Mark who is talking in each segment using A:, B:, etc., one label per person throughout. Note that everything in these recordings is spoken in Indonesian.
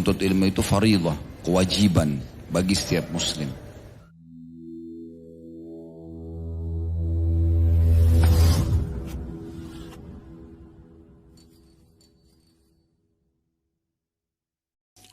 A: Menuntut ilmu itu faridah, kewajiban bagi setiap muslim.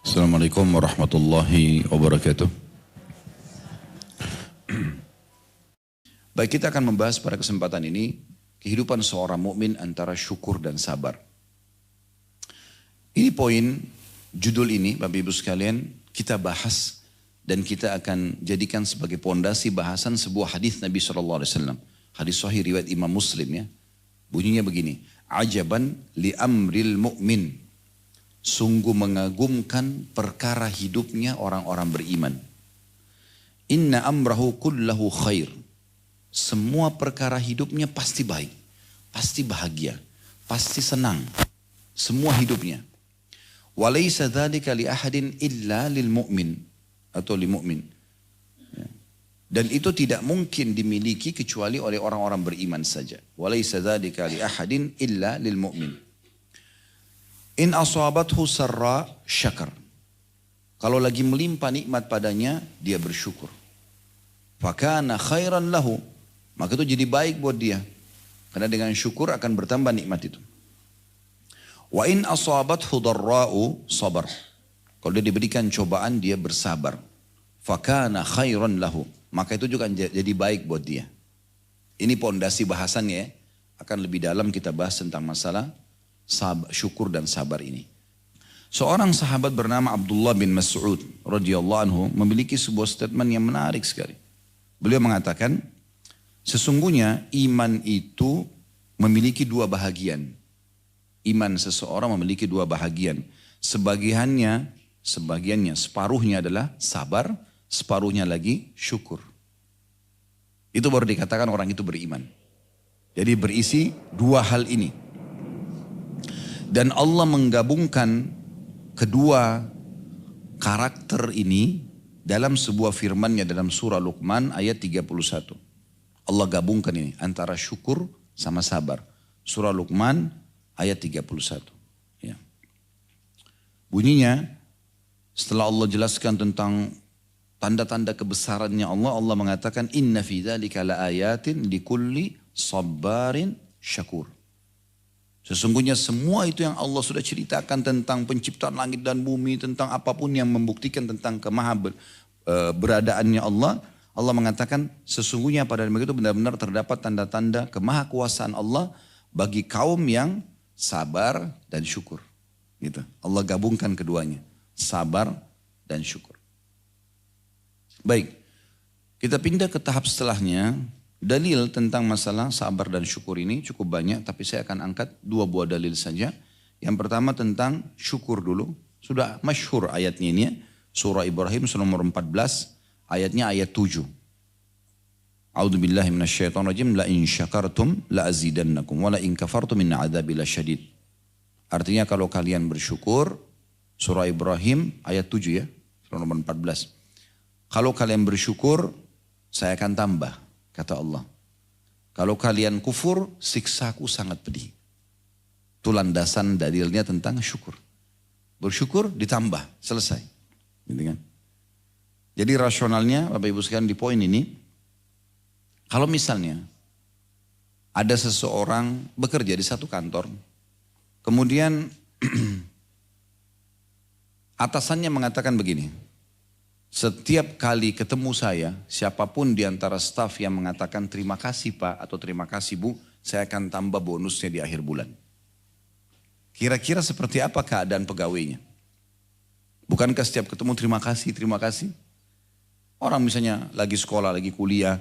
A: Assalamualaikum warahmatullahi wabarakatuh. Baik, kita akan membahas pada kesempatan ini kehidupan seorang mukmin antara syukur dan sabar. Ini poin judul ini, Bapak Ibu sekalian, kita bahas dan kita akan jadikan sebagai pondasi bahasan sebuah hadis Nabi SAW. Hadis sahih riwayat Imam Muslim ya. Bunyinya begini, ajaban li amril mu'min. Sungguh mengagumkan perkara hidupnya orang-orang beriman. Inna amrahu kullahu khair. Semua perkara hidupnya pasti baik, pasti bahagia, pasti senang. Semua hidupnya. Walaysa dzalika li ahadin illa lil mu'min atau li mu'min. Dan itu tidak mungkin dimiliki kecuali oleh orang-orang beriman saja. Walaysa dzalika li ahadin illa lil mu'min. In asabathu sarra syakar. Kalau lagi melimpah nikmat padanya, dia bersyukur. Fakana khairan lahu. Maka itu jadi baik buat dia. Karena dengan syukur akan bertambah nikmat itu. Wa in asabathu darra'u sabar. Kalau dia diberikan cobaan, dia bersabar. Fakana khairan lahu. Maka itu juga jadi baik buat dia. Ini pondasi bahasannya ya. Akan lebih dalam kita bahas tentang masalah syukur dan sabar ini. Seorang sahabat bernama Abdullah bin Mas'ud radhiyallahu anhu memiliki sebuah statement yang menarik sekali. Beliau mengatakan, sesungguhnya iman itu memiliki dua bahagian. Iman seseorang memiliki dua bahagian. Sebagiannya, separuhnya adalah sabar, separuhnya lagi syukur. Itu baru dikatakan orang itu beriman. Jadi berisi dua hal ini. Dan Allah menggabungkan kedua karakter ini dalam sebuah firman-Nya dalam surah Luqman ayat 31. Allah gabungkan ini antara syukur sama sabar. Surah Luqman ayat 31. Ya. Bunyinya setelah Allah jelaskan tentang tanda-tanda kebesarannya Allah, Allah mengatakan inna fi dzalika laayatin likulli sabbarin syakur. Sesungguhnya semua itu yang Allah sudah ceritakan tentang penciptaan langit dan bumi, tentang apapun yang membuktikan tentang beradaannya Allah. Allah mengatakan sesungguhnya pada begitu benar-benar terdapat tanda-tanda kemahakuasaan Allah bagi kaum yang sabar dan syukur. Gitu. Allah gabungkan keduanya, sabar dan syukur. Baik, kita pindah ke tahap setelahnya. Dalil tentang masalah sabar dan syukur ini cukup banyak, tapi saya akan angkat dua buah dalil saja. Yang pertama tentang syukur dulu. Sudah masyhur ayatnya ini ya. Surah Ibrahim surah nomor 14, ayatnya ayat 7. A'udzubillahi minasyaitonirrajim, la in syakartum la azidannakum wa la in kafartum inna adzabi lasyadid. Artinya kalau kalian bersyukur, surah Ibrahim ayat 7 ya, surah nomor 14. Kalau kalian bersyukur, saya akan tambah. Kata Allah, kalau kalian kufur, siksaku sangat pedih. Itu landasan dalilnya tentang syukur. Bersyukur ditambah, selesai. Gitu kan? Jadi rasionalnya, Bapak Ibu sekalian di poin ini, kalau misalnya ada seseorang bekerja di satu kantor, kemudian atasannya mengatakan begini, setiap kali ketemu saya, siapapun di antara staf yang mengatakan terima kasih Pak atau terima kasih Bu, saya akan tambah bonusnya di akhir bulan. Kira-kira seperti apa keadaan pegawainya? Bukankah setiap ketemu terima kasih, terima kasih? Orang misalnya lagi sekolah, lagi kuliah,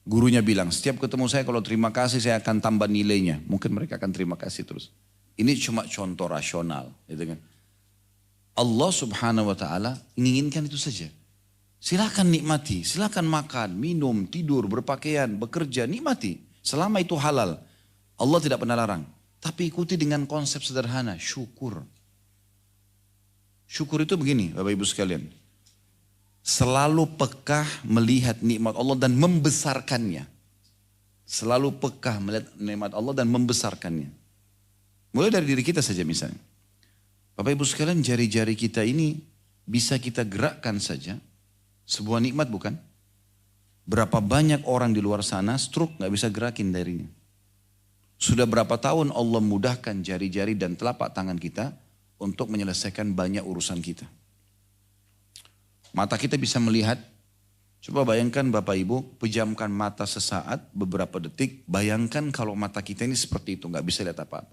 A: gurunya bilang setiap ketemu saya kalau terima kasih saya akan tambah nilainya. Mungkin mereka akan terima kasih terus. Ini cuma contoh rasional. Gitu kan? Allah subhanahu wa ta'ala menginginkan itu saja. Silakan nikmati, silakan makan, minum, tidur, berpakaian, bekerja, nikmati. Selama itu halal, Allah tidak pernah larang. Tapi ikuti dengan konsep sederhana, syukur. Syukur itu begini, Bapak Ibu sekalian. Selalu peka melihat nikmat Allah dan membesarkannya. Selalu peka melihat nikmat Allah dan membesarkannya. Mulai dari diri kita saja misalnya. Bapak Ibu sekalian, jari-jari kita ini bisa kita gerakkan saja, sebuah nikmat bukan? Berapa banyak orang di luar sana stroke gak bisa gerakin darinya. Sudah berapa tahun Allah mudahkan jari-jari dan telapak tangan kita untuk menyelesaikan banyak urusan kita. Mata kita bisa melihat. Coba bayangkan Bapak Ibu, pejamkan mata sesaat, beberapa detik. Bayangkan kalau mata kita ini seperti itu, gak bisa lihat apa-apa.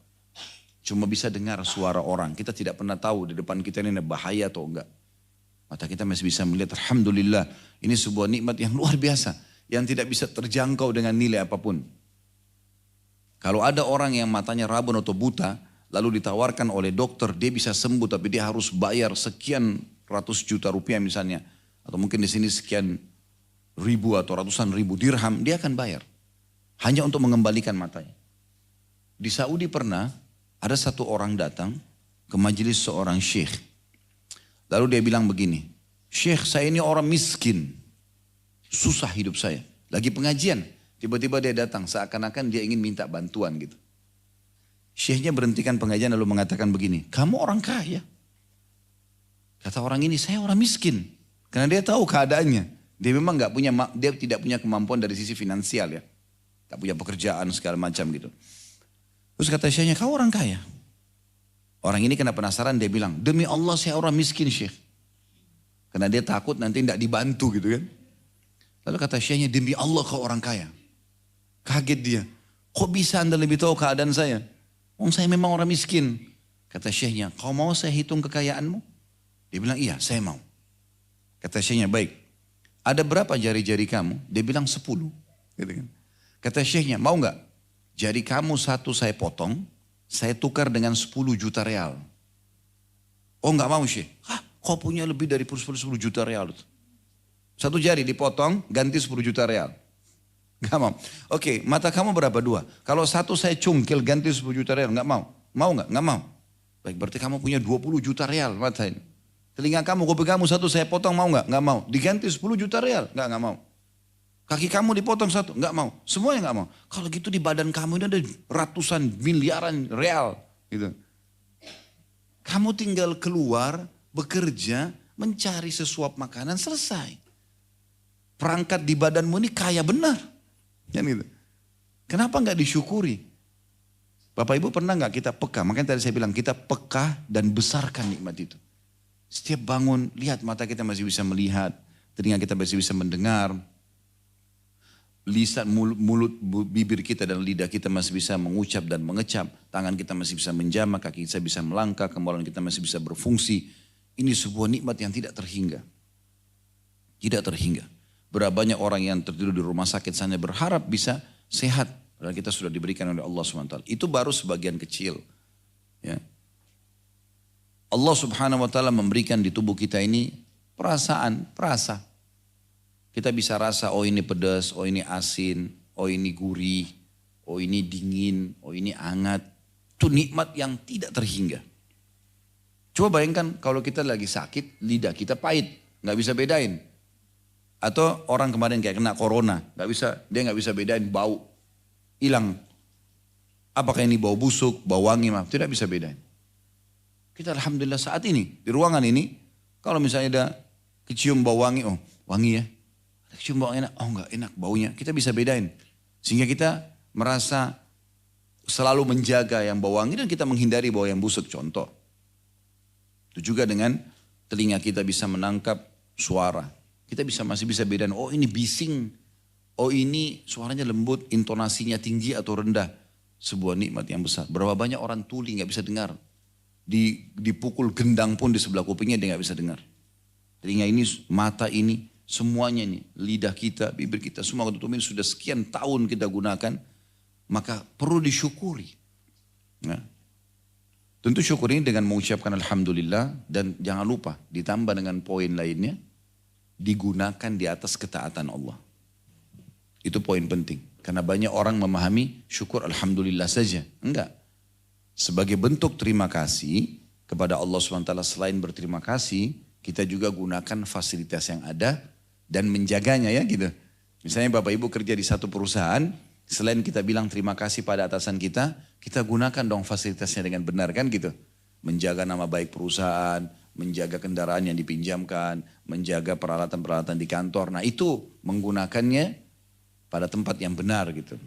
A: Cuma bisa dengar suara orang. Kita tidak pernah tahu di depan kita ini ada bahaya atau enggak. Mata kita masih bisa melihat, alhamdulillah. Ini sebuah nikmat yang luar biasa. Yang tidak bisa terjangkau dengan nilai apapun. Kalau ada orang yang matanya rabun atau buta, lalu ditawarkan oleh dokter, dia bisa sembuh tapi dia harus bayar sekian ratus juta rupiah misalnya. Atau mungkin di sini sekian ribu atau ratusan ribu dirham, dia akan bayar. Hanya untuk mengembalikan matanya. Di Saudi pernah ada satu orang datang ke majelis seorang syekh. Lalu dia bilang begini, Syekh saya ini orang miskin, susah hidup saya. Lagi pengajian. Tiba-tiba dia datang, seakan-akan dia ingin minta bantuan gitu. Syekhnya berhentikan pengajian lalu mengatakan begini, kamu orang kaya. Kata orang ini, saya orang miskin. Karena dia tahu keadaannya. Dia memang dia tidak punya kemampuan dari sisi finansial ya. Tak punya pekerjaan segala macam gitu. Terus kata syekhnya, kau orang kaya. Orang ini kena penasaran, dia bilang, demi Allah saya orang miskin syekh. Karena dia takut nanti tidak dibantu gitu kan. Lalu kata syekhnya, demi Allah kau orang kaya. Kaget dia. Kok bisa anda lebih tahu keadaan saya? Saya memang orang miskin. Kata syekhnya, kau mau saya hitung kekayaanmu? Dia bilang, iya saya mau. Kata syekhnya, baik. Ada berapa jari-jari kamu? Dia bilang 10. Gitu kan. Kata syekhnya, mau nggak? Jari kamu satu saya potong, saya tukar dengan 10 juta real. Oh nggak mau syekh. Kau punya lebih dari 10 juta real. Satu jari dipotong, ganti 10 juta real. Gak mau. Oke, mata kamu berapa? 2. Kalau satu saya cungkil ganti 10 juta real, gak mau. Mau gak? Gak mau. Baik, berarti kamu punya 20 juta real mata ini. Telinga kamu, kuping kamu satu saya potong, mau gak? Gak mau. Diganti 10 juta real, gak mau. Kaki kamu dipotong satu, gak mau. Semuanya gak mau. Kalau gitu di badan kamu ini ada ratusan miliaran real. Gitu. Kamu tinggal keluar, bekerja, mencari sesuap makanan, selesai. Perangkat di badanmu ini kaya benar. Kan gitu. Kenapa nggak disyukuri? Bapak Ibu pernah nggak kita peka? Makanya tadi saya bilang kita peka dan besarkan nikmat itu. Setiap bangun, lihat mata kita masih bisa melihat, telinga kita masih bisa mendengar, lisan, mulut, bibir kita dan lidah kita masih bisa mengucap dan mengecap, tangan kita masih bisa menjamak, kaki kita bisa melangkah, kemaluan kita masih bisa berfungsi. Ini sebuah nikmat yang tidak terhingga. Tidak terhingga. Berapa banyak orang yang tertidur di rumah sakit sana berharap bisa sehat. Dan kita sudah diberikan oleh Allah SWT. Itu baru sebagian kecil. Ya. Allah Subhanahu Wa Taala memberikan di tubuh kita ini perasa. Kita bisa rasa, oh ini pedas, oh ini asin, oh ini gurih, oh ini dingin, oh ini hangat. Itu nikmat yang tidak terhingga. Coba bayangkan kalau kita lagi sakit, lidah kita pahit. Nggak bisa bedain. Atau orang kemarin kayak kena corona, dia nggak bisa bedain bau, hilang. Apakah ini bau busuk, bau wangi, tidak bisa bedain. Kita alhamdulillah saat ini, di ruangan ini, kalau misalnya ada kecium bau wangi, oh wangi ya. Ada kecium bau enak, oh enggak enak baunya. Kita bisa bedain. Sehingga kita merasa selalu menjaga yang bau wangi dan kita menghindari bau yang busuk. Contoh. Itu juga dengan telinga kita bisa menangkap suara. Kita masih bisa bedain, oh ini bising, oh ini suaranya lembut, intonasinya tinggi atau rendah. Sebuah nikmat yang besar. Berapa banyak orang tuli gak bisa dengar. Dipukul gendang pun di sebelah kupingnya dia gak bisa dengar. Telinga ini, mata ini, semuanya ini. Lidah kita, bibir kita, semua ketutupin sudah sekian tahun kita gunakan. Maka perlu disyukuri. Nah, tentu syukur ini dengan mengucapkan alhamdulillah. Dan jangan lupa ditambah dengan poin lainnya. Digunakan di atas ketaatan Allah. Itu poin penting. Karena banyak orang memahami syukur alhamdulillah saja. Enggak. Sebagai bentuk terima kasih kepada Allah SWT selain berterima kasih, kita juga gunakan fasilitas yang ada dan menjaganya ya gitu. Misalnya Bapak Ibu kerja di satu perusahaan, selain kita bilang terima kasih pada atasan kita gunakan dong fasilitasnya dengan benar kan gitu. Menjaga nama baik perusahaan, menjaga kendaraan yang dipinjamkan, menjaga peralatan-peralatan di kantor. Nah itu menggunakannya pada tempat yang benar gitu.